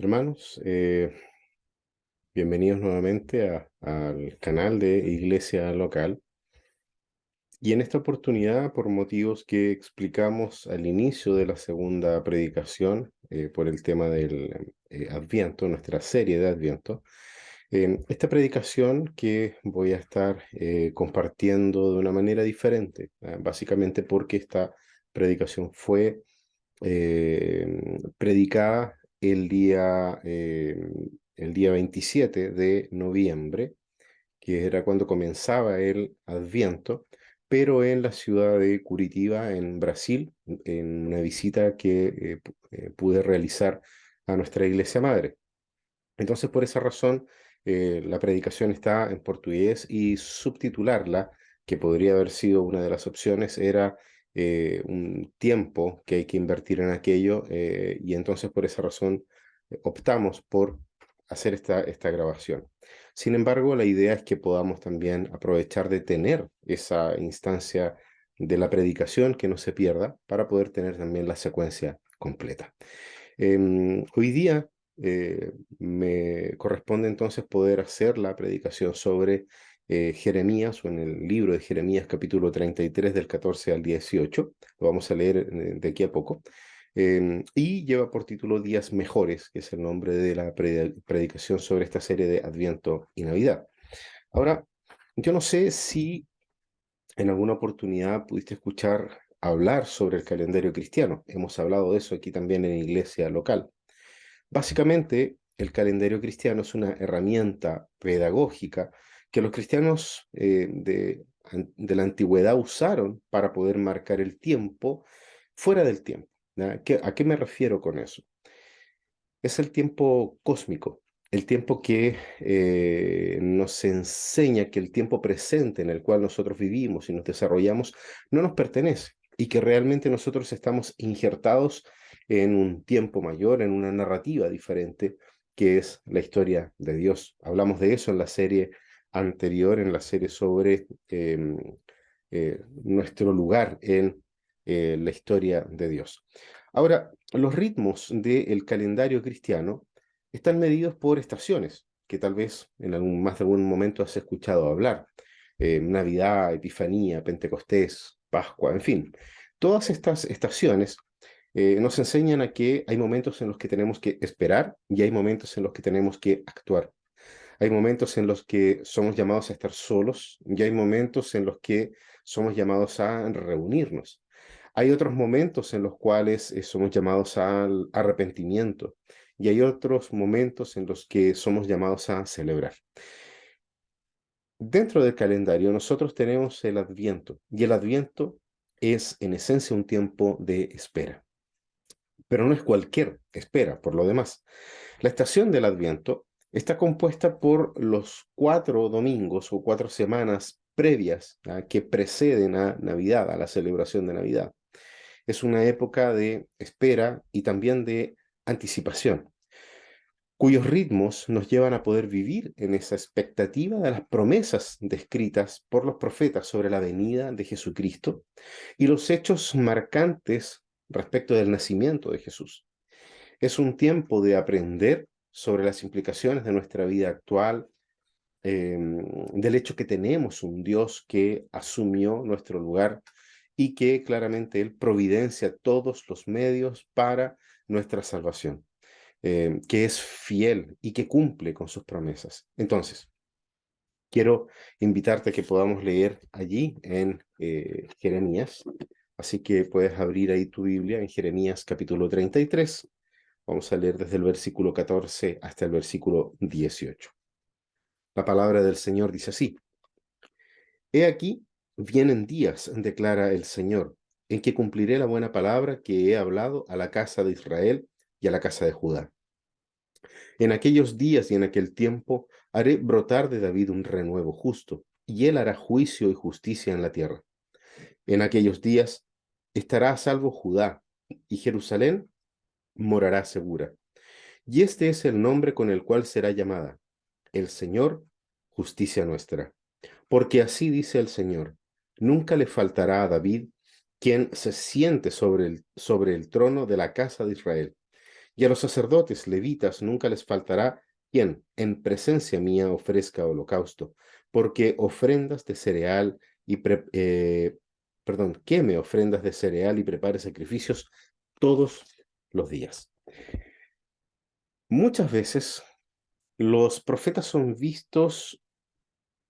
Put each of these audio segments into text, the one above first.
Hermanos, bienvenidos nuevamente al canal de Iglesia Local. Y en esta oportunidad, por motivos que explicamos al inicio de la segunda predicación, por el tema del Adviento, nuestra serie de Adviento, esta predicación que voy a estar compartiendo de una manera diferente, básicamente porque esta predicación fue predicada el día 27 de noviembre, que era cuando comenzaba el Adviento, pero en la ciudad de Curitiba, en Brasil, en una visita que pude realizar a nuestra iglesia madre. Entonces, por esa razón, la predicación está en portugués y subtitularla, que podría haber sido una de las opciones, era un tiempo que hay que invertir en aquello, y entonces por esa razón optamos por hacer esta grabación. Sin embargo, la idea es que podamos también aprovechar de tener esa instancia de la predicación que no se pierda para poder tener también la secuencia completa. Hoy día me corresponde entonces poder hacer la predicación sobre Jeremías, o en el libro de Jeremías capítulo 33 del 14 al 18. Lo vamos a leer de aquí a poco. Y lleva por título Días Mejores, que es el nombre de la predicación sobre esta serie de Adviento y Navidad. Ahora, yo no sé si en alguna oportunidad pudiste escuchar hablar sobre el calendario cristiano. Hemos hablado de eso aquí también en Iglesia Local. Básicamente, el calendario cristiano es una herramienta pedagógica que los cristianos de la antigüedad usaron para poder marcar el tiempo fuera del tiempo. ¿Ya? ¿A qué me refiero con eso? Es el tiempo cósmico, el tiempo que nos enseña que el tiempo presente en el cual nosotros vivimos y nos desarrollamos no nos pertenece, y que realmente nosotros estamos injertados en un tiempo mayor, en una narrativa diferente, que es la historia de Dios. Hablamos de eso en la serie anterior, en la serie sobre nuestro lugar en la historia de Dios. Ahora, los ritmos del calendario cristiano están medidos por estaciones, que tal vez en más de algún momento has escuchado hablar. Navidad, Epifanía, Pentecostés, Pascua, en fin. Todas estas estaciones nos enseñan a que hay momentos en los que tenemos que esperar y hay momentos en los que tenemos que actuar. Hay momentos en los que somos llamados a estar solos y hay momentos en los que somos llamados a reunirnos. Hay otros momentos en los cuales somos llamados al arrepentimiento, y hay otros momentos en los que somos llamados a celebrar. Dentro del calendario nosotros tenemos el Adviento, y el Adviento es en esencia un tiempo de espera, pero no es cualquier espera por lo demás. La estación del Adviento está compuesta por los 4 domingos o 4 semanas previas, que preceden a Navidad, a la celebración de Navidad. Es una época de espera y también de anticipación, cuyos ritmos nos llevan a poder vivir en esa expectativa de las promesas descritas por los profetas sobre la venida de Jesucristo y los hechos marcantes respecto del nacimiento de Jesús. Es un tiempo de aprender sobre las implicaciones de nuestra vida actual, del hecho que tenemos un Dios que asumió nuestro lugar y que claramente Él providencia todos los medios para nuestra salvación, que es fiel y que cumple con sus promesas. Entonces, quiero invitarte a que podamos leer allí en Jeremías, así que puedes abrir ahí tu Biblia en Jeremías capítulo 33. Vamos a leer desde el versículo 14 hasta el versículo 18. La palabra del Señor dice así: He aquí, vienen días, declara el Señor, en que cumpliré la buena palabra que he hablado a la casa de Israel y a la casa de Judá. En aquellos días y en aquel tiempo haré brotar de David un renuevo justo, y él hará juicio y justicia en la tierra. En aquellos días estará a salvo Judá, y Jerusalén morará segura. Y este es el nombre con el cual será llamada: el Señor, justicia nuestra. Porque así dice el Señor: nunca le faltará a David quien se siente sobre el trono de la casa de Israel, Y a los sacerdotes levitas nunca les faltará quien en presencia mía ofrezca holocausto, porque ofrendas de cereal y queme ofrendas de cereal y prepare sacrificios todos los días. Muchas veces los profetas son vistos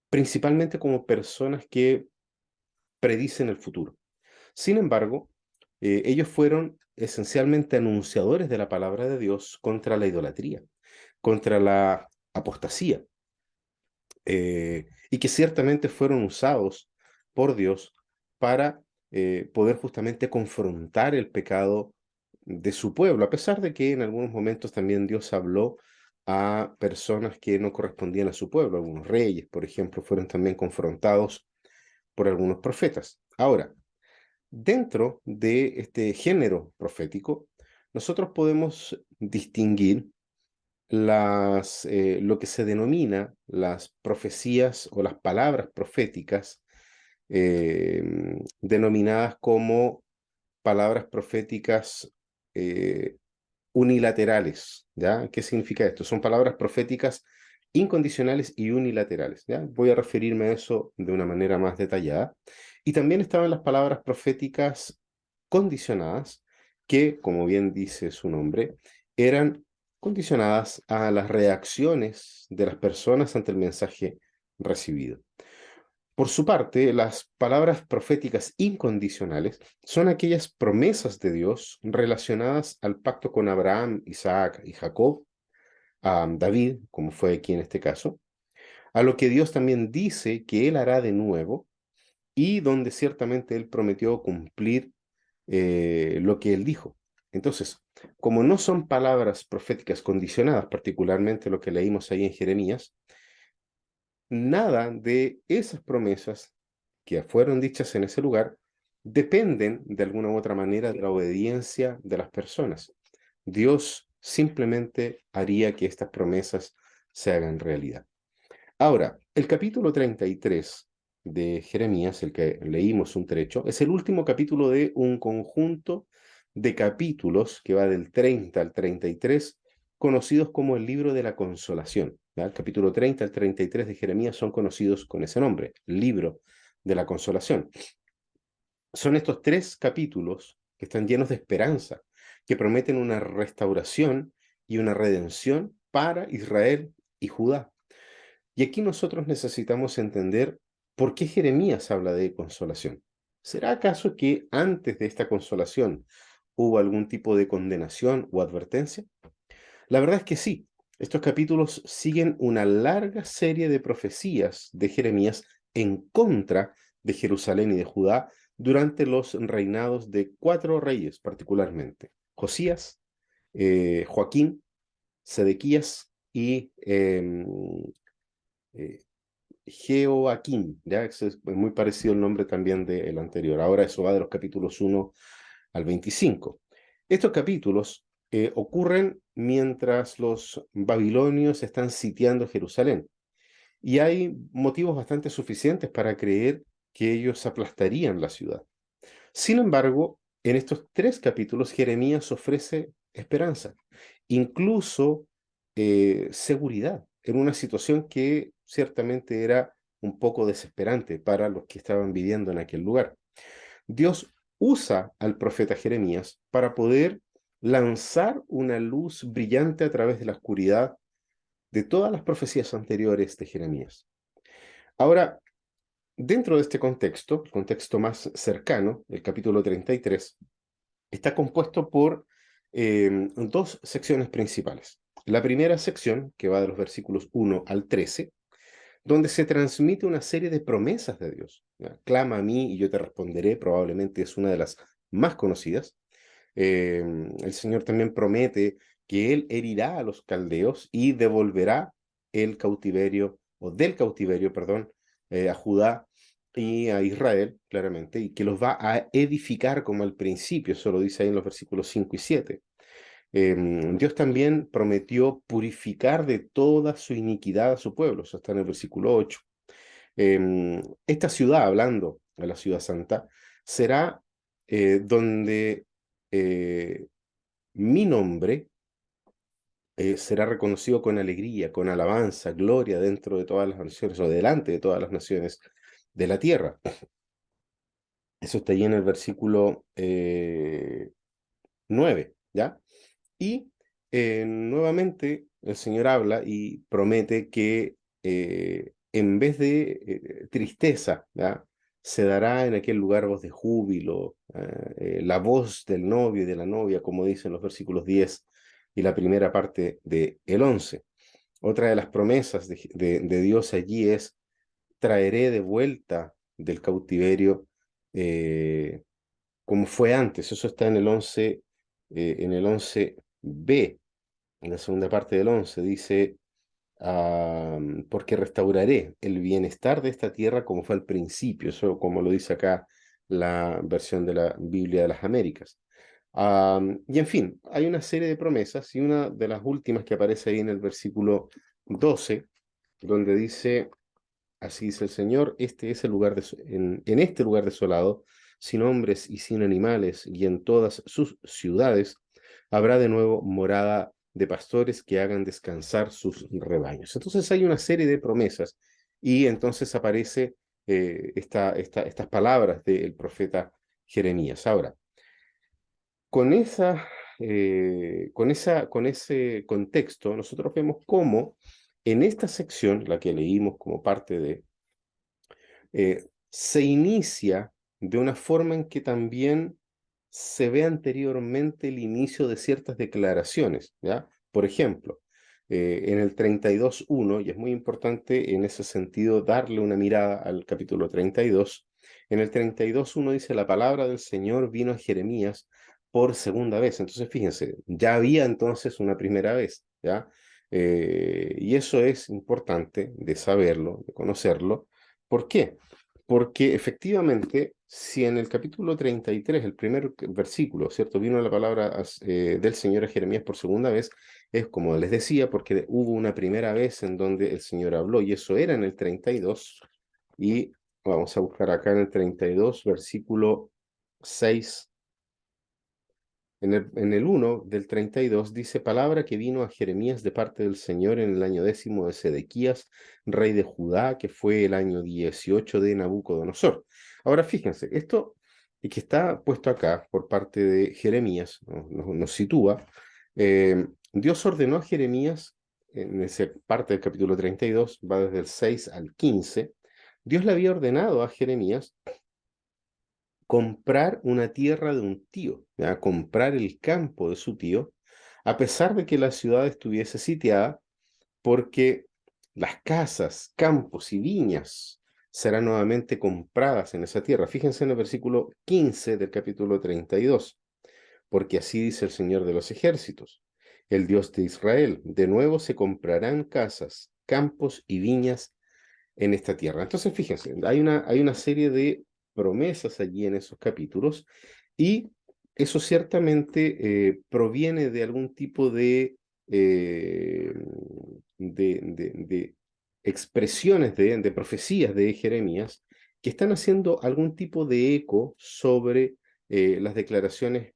principalmente como personas que predicen el futuro. Sin embargo, ellos fueron esencialmente anunciadores de la palabra de Dios contra la idolatría, contra la apostasía, y que ciertamente fueron usados por Dios para poder justamente confrontar el pecado de su pueblo, a pesar de que en algunos momentos también Dios habló a personas que no correspondían a su pueblo. Algunos reyes, por ejemplo, fueron también confrontados por algunos profetas. Ahora, dentro de este género profético, nosotros podemos distinguir lo que se denomina las profecías o las palabras proféticas, denominadas como palabras proféticas eh, unilaterales, ¿ya? ¿Qué significa esto? Son palabras proféticas incondicionales y unilaterales, ¿ya? Voy a referirme a eso de una manera más detallada. Y también estaban las palabras proféticas condicionadas, que, como bien dice su nombre, eran condicionadas a las reacciones de las personas ante el mensaje recibido. Por su parte, las palabras proféticas incondicionales son aquellas promesas de Dios relacionadas al pacto con Abraham, Isaac y Jacob, a David, como fue aquí en este caso, a lo que Dios también dice que Él hará de nuevo y donde ciertamente Él prometió cumplir lo que Él dijo. Entonces, como no son palabras proféticas condicionadas, particularmente lo que leímos ahí en Jeremías, nada de esas promesas que fueron dichas en ese lugar dependen de alguna u otra manera de la obediencia de las personas. Dios simplemente haría que estas promesas se hagan realidad. Ahora, el capítulo 33 de Jeremías, el que leímos un trecho, es el último capítulo de un conjunto de capítulos que va del 30 al 33, conocidos como el libro de la consolación. ¿Ya? El capítulo 30 al 33 de Jeremías son conocidos con ese nombre, libro de la consolación. Son estos tres capítulos que están llenos de esperanza, que prometen una restauración y una redención para Israel y Judá. Y aquí nosotros necesitamos entender por qué Jeremías habla de consolación. ¿Será acaso que antes de esta consolación hubo algún tipo de condenación o advertencia? La verdad es que sí. Estos capítulos siguen una larga serie de profecías de Jeremías en contra de Jerusalén y de Judá durante los reinados de cuatro reyes particularmente: Josías, Joaquín, Sedequías y eh, Jehoaquín, ¿ya? Es muy parecido el nombre también del anterior. Ahora eso va de los capítulos 1 al 25. Estos capítulos ocurren mientras los babilonios están sitiando Jerusalén. Y hay motivos bastante suficientes para creer que ellos aplastarían la ciudad. Sin embargo, en estos tres capítulos, Jeremías ofrece esperanza, incluso seguridad, en una situación que ciertamente era un poco desesperante para los que estaban viviendo en aquel lugar. Dios usa al profeta Jeremías para poder lanzar una luz brillante a través de la oscuridad de todas las profecías anteriores de Jeremías. Ahora, dentro de este contexto, el contexto más cercano, el capítulo 33, está compuesto por dos secciones principales. La primera sección, que va de los versículos 1 al 13, donde se transmite una serie de promesas de Dios. ¿Ya? Clama a mí y yo te responderé, probablemente es una de las más conocidas. El Señor también promete que Él herirá a los caldeos y devolverá el cautiverio, o del cautiverio, perdón, a Judá y a Israel, claramente, y que los va a edificar como al principio, eso lo dice ahí en los versículos 5 y 7. Dios también prometió purificar de toda su iniquidad a su pueblo, eso está en el versículo 8. Esta ciudad, hablando de la ciudad santa, será donde eh, mi nombre será reconocido con alegría, con alabanza, gloria dentro de todas las naciones o delante de todas las naciones de la tierra. Eso está ahí en el versículo 9, ¿ya? Y nuevamente el Señor habla y promete que en vez de tristeza, ¿ya? Se dará en aquel lugar voz de júbilo, la voz del novio y de la novia, como dicen los versículos 10 y la primera parte de el 11. Otra de las promesas de Dios allí es: traeré de vuelta del cautiverio eh, como fue antes. Eso está en el 11b, en la segunda parte del 11. Dice, porque restauraré el bienestar de esta tierra como fue al principio. Eso como lo dice acá la versión de la Biblia de las Américas. Y en fin, hay una serie de promesas y una de las últimas que aparece ahí en el versículo 12, donde dice: así dice el Señor, este es el lugar en este lugar desolado, sin hombres y sin animales, y en todas sus ciudades habrá de nuevo morada de pastores que hagan descansar sus rebaños. Entonces hay una serie de promesas y entonces aparece estas palabras del profeta Jeremías. Ahora, con ese contexto, nosotros vemos cómo en esta sección, la que leímos como parte de se inicia de una forma en que también se ve anteriormente el inicio de ciertas declaraciones, ¿ya? Por ejemplo, en el 32.1, y es muy importante en ese sentido darle una mirada al capítulo 32, en el 32.1 dice: la palabra del Señor vino a Jeremías por segunda vez. Entonces, fíjense, ya había entonces una primera vez, ¿ya? Y eso es importante de saberlo, de conocerlo. ¿Por qué? Porque efectivamente, si en el capítulo 33, el primer versículo, ¿cierto? Vino la palabra del Señor a Jeremías por segunda vez, es como les decía, porque hubo una primera vez en donde el Señor habló, y eso era en el 32, y vamos a buscar acá en el 32, versículo 6. En el 1 del 32 dice: palabra que vino a Jeremías de parte del Señor en el año 10º de Sedequías, rey de Judá, que fue el año 18 de Nabucodonosor. Ahora fíjense, esto que está puesto acá por parte de Jeremías nos sitúa. Dios ordenó a Jeremías, en esa parte del capítulo 32, va desde el 6 al 15. Dios le había ordenado a Jeremías comprar una tierra de un tío, ¿ya? Comprar el campo de su tío, a pesar de que la ciudad estuviese sitiada, porque las casas, campos y viñas serán nuevamente compradas en esa tierra. Fíjense en el versículo 15 del capítulo 32: porque así dice el Señor de los ejércitos, el Dios de Israel: de nuevo se comprarán casas, campos y viñas en esta tierra. Entonces, fíjense, hay una serie de promesas allí en esos capítulos, y eso ciertamente proviene de algún tipo eh, de expresiones de profecías de Jeremías que están haciendo algún tipo de eco sobre las declaraciones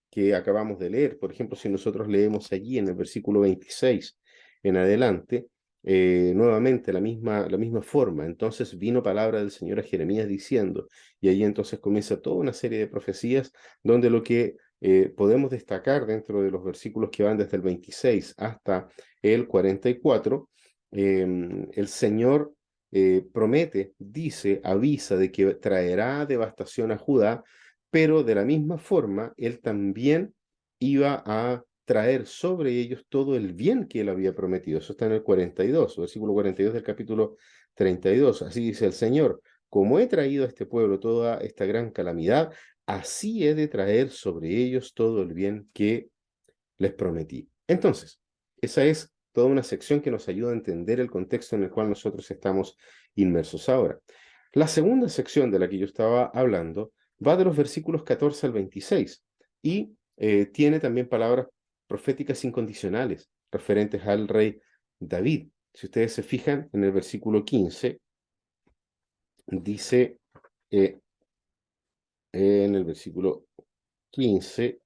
que acabamos de leer. Por ejemplo, si nosotros leemos allí en el versículo 26 en adelante, nuevamente la misma forma. Entonces vino palabra del Señor a Jeremías diciendo, y ahí entonces comienza toda una serie de profecías donde lo que podemos destacar dentro de los versículos que van desde el 26 hasta el 44, el Señor promete, dice, avisa de que traerá devastación a Judá, pero de la misma forma, Él también iba a traer sobre ellos todo el bien que él había prometido. Eso está en el 42, versículo 42 del capítulo 32. Así dice el Señor: como he traído a este pueblo toda esta gran calamidad, así he de traer sobre ellos todo el bien que les prometí. Entonces, esa es toda una sección que nos ayuda a entender el contexto en el cual nosotros estamos inmersos ahora. La segunda sección de la que yo estaba hablando va de los versículos 14 al 26 y tiene también palabras proféticas incondicionales referentes al rey David. Si ustedes se fijan en el versículo 15, dice, en el versículo 15,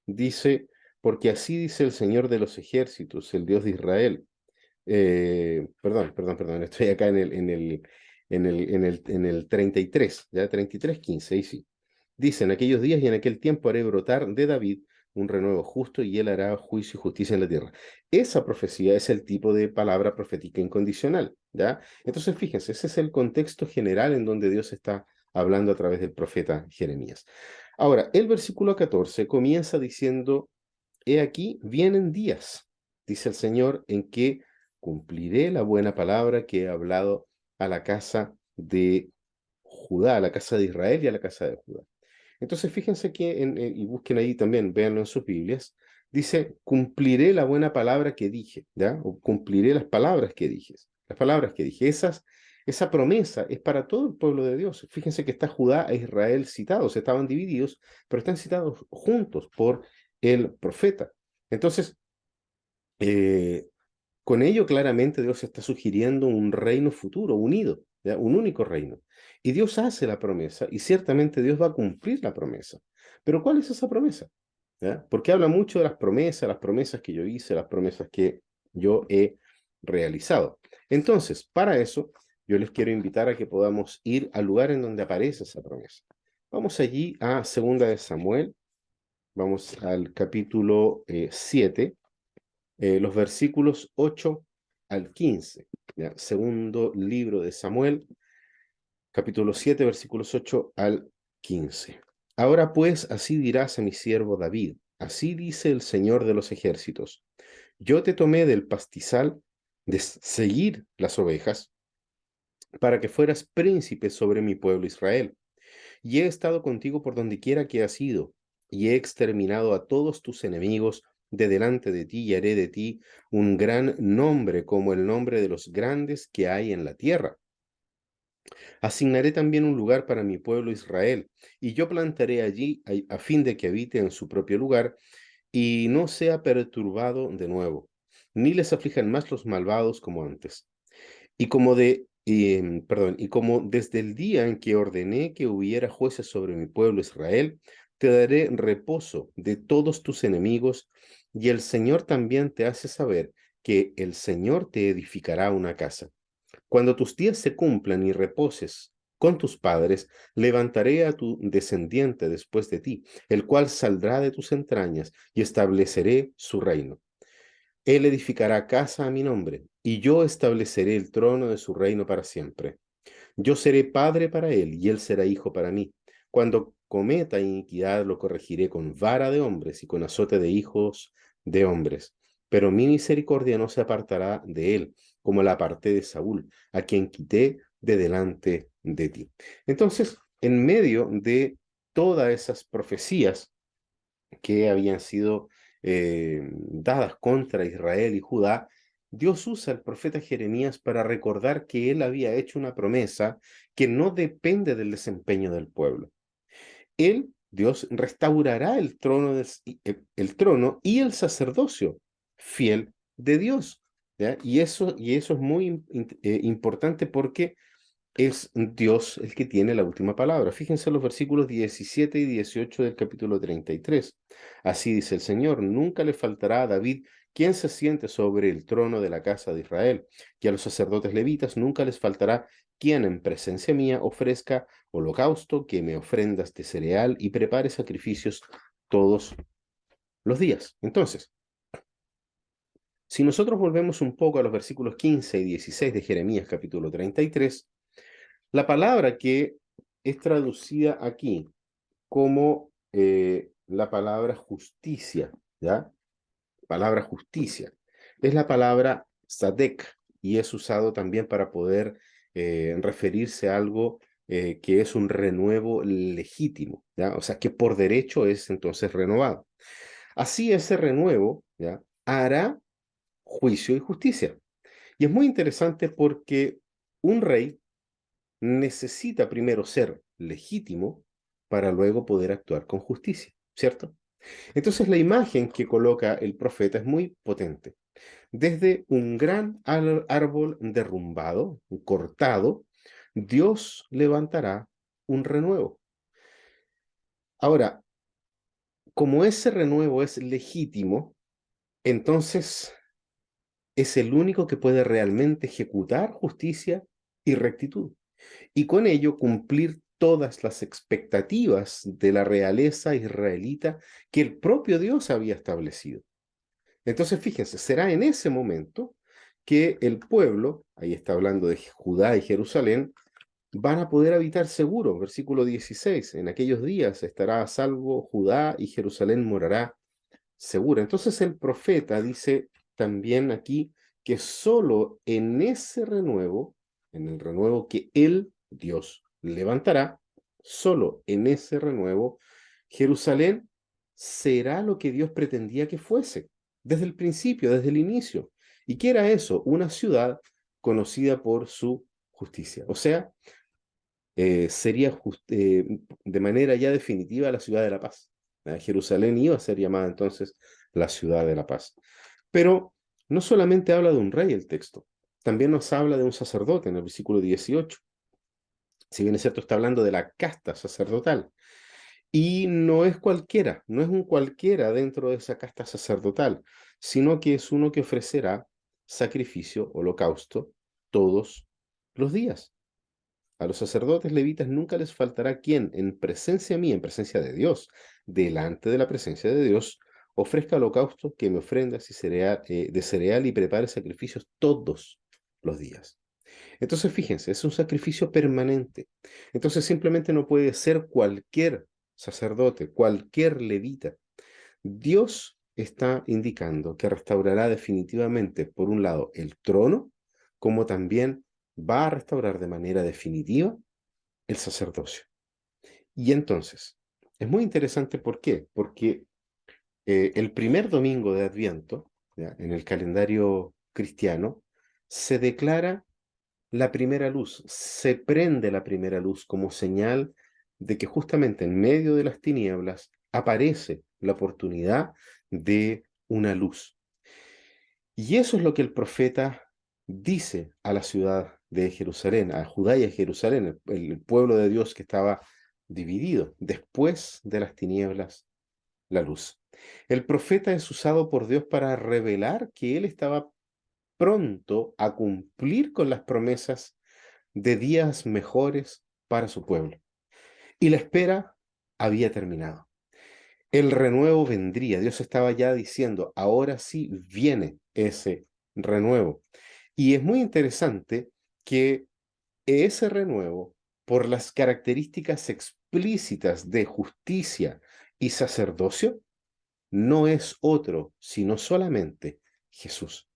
dice: porque así dice el Señor de los ejércitos, el Dios de Israel. Perdón, estoy acá en el 33, ya 33:15, ahí sí. Dice, en aquellos días y en aquel tiempo haré brotar de David un renuevo justo y él hará juicio y justicia en la tierra. Esa profecía es el tipo de palabra profética incondicional, ¿ya? Entonces, fíjense, ese es el contexto general en donde Dios está hablando a través del profeta Jeremías. Ahora, el versículo 14 comienza diciendo, he aquí, vienen días, dice el Señor, en que cumpliré la buena palabra que he hablado a la casa de Judá, a la casa de Israel y a la casa de Judá. Entonces, fíjense que, y busquen ahí también, véanlo en sus Biblias, dice, cumpliré la buena palabra que dije, ¿ya? O cumpliré las palabras que dije. Las palabras que dije. Esa promesa es para todo el pueblo de Dios. Fíjense que está Judá e Israel citados, estaban divididos, pero están citados juntos por el profeta. Entonces, eh, con ello claramente Dios está sugiriendo un reino futuro, unido, ¿ya? Un único reino. Y Dios hace la promesa y ciertamente Dios va a cumplir la promesa. Pero ¿cuál es esa promesa? ¿Ya? Porque habla mucho de las promesas que yo hice, las promesas que yo he realizado. Entonces, para eso, yo les quiero invitar a que podamos ir al lugar en donde aparece esa promesa. Vamos allí a Segunda de Samuel, vamos al capítulo 7, los versículos 8 al 15. ¿Ya? Segundo libro de Samuel, capítulo 7, versículos 8 al 15. Ahora pues, así dirás a mi siervo David, así dice el Señor de los ejércitos, yo te tomé del pastizal de seguir las ovejas para que fueras príncipe sobre mi pueblo Israel. Y he estado contigo por donde quiera que has ido, y he exterminado a todos tus enemigos de delante de ti, y haré de ti un gran nombre como el nombre de los grandes que hay en la tierra. Asignaré también un lugar para mi pueblo Israel, y yo plantaré allí a fin de que habite en su propio lugar, y no sea perturbado de nuevo, ni les aflijan más los malvados como antes. Y como desde el día en que ordené que hubiera jueces sobre mi pueblo Israel, te daré reposo de todos tus enemigos, y el Señor también te hace saber que el Señor te edificará una casa. Cuando tus días se cumplan y reposes con tus padres, levantaré a tu descendiente después de ti, el cual saldrá de tus entrañas, y estableceré su reino. Él edificará casa a mi nombre, y yo estableceré el trono de su reino para siempre. Yo seré padre para él, y él será hijo para mí. Cuando cometa iniquidad, lo corregiré con vara de hombres y con azote de hijos de hombres. Pero mi misericordia no se apartará de él, como la aparté de Saúl, a quien quité de delante de ti. Entonces, en medio de todas esas profecías que habían sido dadas contra Israel y Judá, Dios usa al profeta Jeremías para recordar que él había hecho una promesa que no depende del desempeño del pueblo. Él, Dios, restaurará el trono y el sacerdocio fiel de Dios. ¿Ya? Y eso es muy importante porque es Dios el que tiene la última palabra. Fíjense los versículos 17 y 18 del capítulo 33. Así dice el Señor, nunca le faltará a David quien se siente sobre el trono de la casa de Israel, y a los sacerdotes levitas nunca les faltará quien en presencia mía ofrezca holocausto, que me ofrendas de cereal y prepare sacrificios todos los días. Entonces, si nosotros volvemos un poco a los versículos 15 y 16 de Jeremías capítulo 33, la palabra que es traducida aquí como la palabra justicia, ¿ya? Palabra justicia. Es la palabra sadek y es usado también para poder referirse a algo que es un renuevo legítimo, ¿ya? O sea, que por derecho es entonces renovado. Así ese renuevo, ¿ya? Hará juicio y justicia. Y es muy interesante porque un rey necesita primero ser legítimo para luego poder actuar con justicia, ¿cierto? Entonces la imagen que coloca el profeta es muy potente. Desde un gran árbol derrumbado, cortado, Dios levantará un renuevo. Ahora, como ese renuevo es legítimo, entonces es el único que puede realmente ejecutar justicia y rectitud, y con ello cumplir todas las expectativas de la realeza israelita que el propio Dios había establecido. Entonces, fíjense, será en ese momento que el pueblo, ahí está hablando de Judá y Jerusalén, van a poder habitar seguro. Versículo 16, en aquellos días estará a salvo Judá y Jerusalén morará segura. Entonces el profeta dice también aquí que solo en ese renuevo, en el renuevo que él, Dios, levantará, solo en ese renuevo, Jerusalén será lo que Dios pretendía que fuese, desde el principio, desde el inicio. ¿Y qué era eso? Una ciudad conocida por su justicia. O sea, sería de manera ya definitiva la ciudad de la paz. Jerusalén iba a ser llamada entonces la ciudad de la paz. Pero no solamente habla de un rey el texto, también nos habla de un sacerdote en el versículo 18. Si bien es cierto, está hablando de la casta sacerdotal. Y no es cualquiera, no es un cualquiera dentro de esa casta sacerdotal, sino que es uno que ofrecerá sacrificio, holocausto, todos los días. A los sacerdotes levitas nunca les faltará quien, en presencia mía, en presencia de Dios, delante de la presencia de Dios, ofrezca holocausto, que me ofrendas de cereal y prepare sacrificios todos los días. Entonces, fíjense, es un sacrificio permanente. Entonces, simplemente no puede ser cualquier sacerdote, cualquier levita. Dios está indicando que restaurará definitivamente, por un lado, el trono, como también va a restaurar de manera definitiva el sacerdocio. Y entonces, es muy interesante, ¿por qué? Porque el primer domingo de Adviento, ¿ya?, en el calendario cristiano, se declara la primera luz, se prende la primera luz como señal de que justamente en medio de las tinieblas aparece la oportunidad de una luz. Y eso es lo que el profeta dice a la ciudad de Jerusalén, a Judá y a Jerusalén, el pueblo de Dios que estaba dividido. Después de las tinieblas, la luz. El profeta es usado por Dios para revelar que él estaba pronto a cumplir con las promesas de días mejores para su pueblo. Y la espera había terminado. El renuevo vendría. Dios estaba ya diciendo, ahora sí viene ese renuevo. Y es muy interesante que ese renuevo, por las características explícitas de justicia y sacerdocio, no es otro, sino solamente Jesús.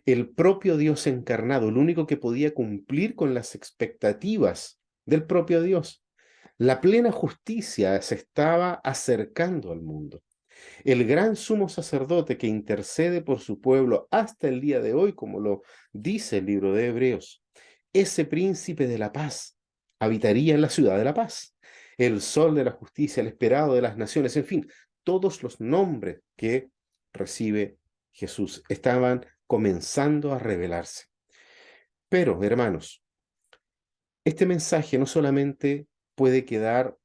El propio Dios encarnado, el único que podía cumplir con las expectativas del propio Dios. La plena justicia se estaba acercando al mundo. El gran sumo sacerdote que intercede por su pueblo hasta el día de hoy, como lo dice el libro de Hebreos, ese príncipe de la paz habitaría en la ciudad de la paz. El sol de la justicia, el esperado de las naciones, en fin, todos los nombres que recibe Jesús estaban comenzando a revelarse. Pero, hermanos, este mensaje no solamente puede quedar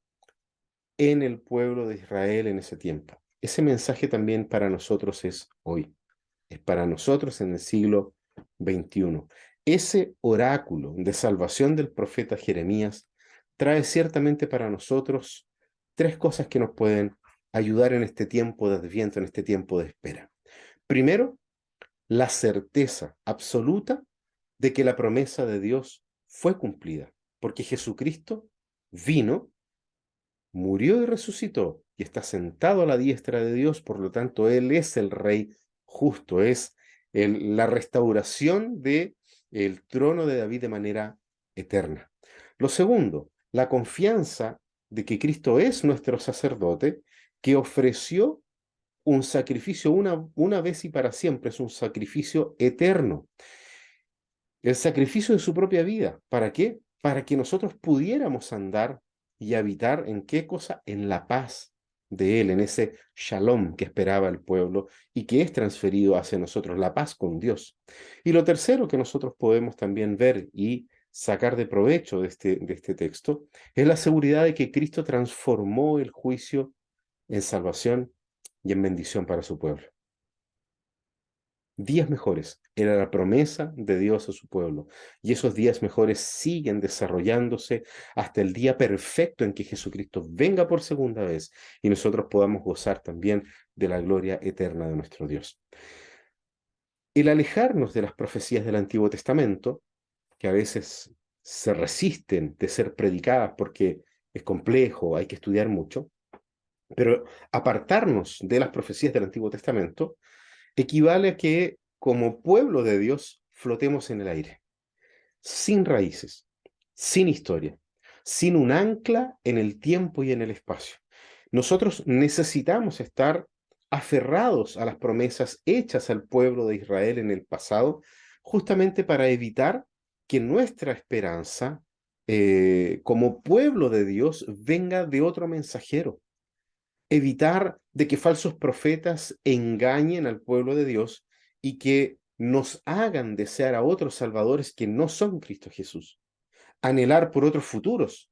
en el pueblo de Israel en ese tiempo. Ese mensaje también para nosotros es hoy, es para nosotros en el siglo XXI. Ese oráculo de salvación del profeta Jeremías trae ciertamente para nosotros tres cosas que nos pueden ayudar en este tiempo de Adviento, en este tiempo de espera. Primero, la certeza absoluta de que la promesa de Dios fue cumplida, porque Jesucristo vino, murió y resucitó y está sentado a la diestra de Dios, por lo tanto, Él es el Rey justo, es la restauración de el trono de David de manera eterna. Lo segundo, la confianza de que Cristo es nuestro sacerdote, que ofreció un sacrificio una vez y para siempre, es un sacrificio eterno. El sacrificio de su propia vida. ¿Para qué? Para que nosotros pudiéramos andar y habitar en qué cosa, en la paz de Él, en ese shalom que esperaba el pueblo y que es transferido hacia nosotros, la paz con Dios. Y lo tercero que nosotros podemos también ver y sacar de provecho de este texto es la seguridad de que Cristo transformó el juicio en salvación y en bendición para su pueblo. Días mejores era la promesa de Dios a su pueblo, y esos días mejores siguen desarrollándose hasta el día perfecto en que Jesucristo venga por segunda vez y nosotros podamos gozar también de la gloria eterna de nuestro Dios. El alejarnos de las profecías del Antiguo Testamento, que a veces se resisten de ser predicadas porque es complejo, hay que estudiar mucho, pero apartarnos de las profecías del Antiguo Testamento equivale a que como pueblo de Dios flotemos en el aire, sin raíces, sin historia, sin un ancla en el tiempo y en el espacio. Nosotros necesitamos estar aferrados a las promesas hechas al pueblo de Israel en el pasado, justamente para evitar que nuestra esperanza como pueblo de Dios venga de otro mensajero, evitar de que falsos profetas engañen al pueblo de Dios y que nos hagan desear a otros salvadores que no son Cristo Jesús, anhelar por otros futuros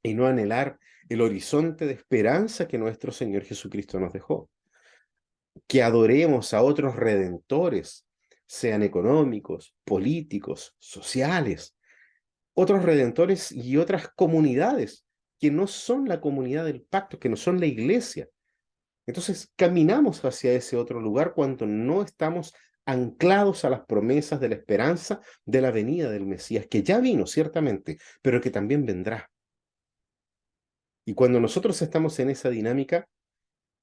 y no anhelar el horizonte de esperanza que nuestro Señor Jesucristo nos dejó, que adoremos a otros redentores, sean económicos, políticos, sociales, otros redentores y otras comunidades que no son la comunidad del pacto, que no son la iglesia. Entonces, caminamos hacia ese otro lugar cuando no estamos anclados a las promesas de la esperanza de la venida del Mesías, que ya vino, ciertamente, pero que también vendrá. Y cuando nosotros estamos en esa dinámica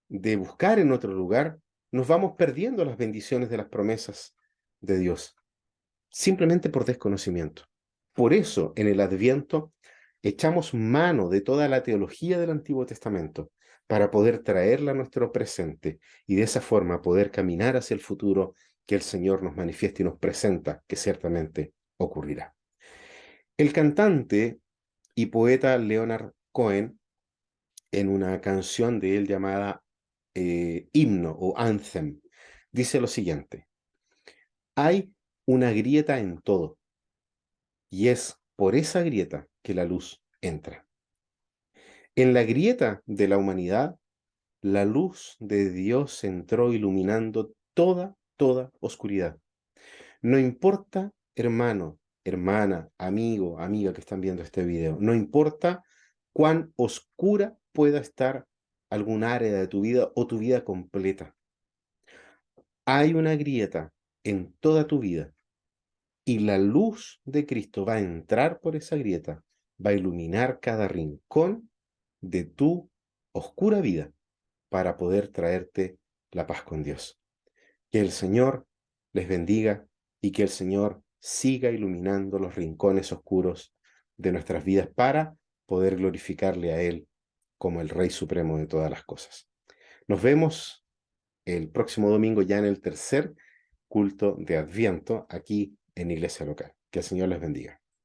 de buscar en otro lugar, nos vamos perdiendo las bendiciones de las promesas de Dios, simplemente por desconocimiento. Por eso, en el Adviento, echamos mano de toda la teología del Antiguo Testamento para poder traerla a nuestro presente y de esa forma poder caminar hacia el futuro que el Señor nos manifiesta y nos presenta, que ciertamente ocurrirá. El cantante y poeta Leonard Cohen, en una canción de él llamada Himno o Anthem, dice lo siguiente: hay una grieta en todo, y es por esa grieta que la luz entra. En la grieta de la humanidad, la luz de Dios entró iluminando toda oscuridad. No importa, hermano, hermana, amigo, amiga que están viendo este video, no importa cuán oscura pueda estar algún área de tu vida o tu vida completa. Hay una grieta en toda tu vida y la luz de Cristo va a entrar por esa grieta, va a iluminar cada rincón de tu oscura vida para poder traerte la paz con Dios. Que el Señor les bendiga y que el Señor siga iluminando los rincones oscuros de nuestras vidas para poder glorificarle a Él como el Rey Supremo de todas las cosas. Nos vemos el próximo domingo ya en el tercer culto de Adviento aquí en Iglesia Local. Que el Señor les bendiga.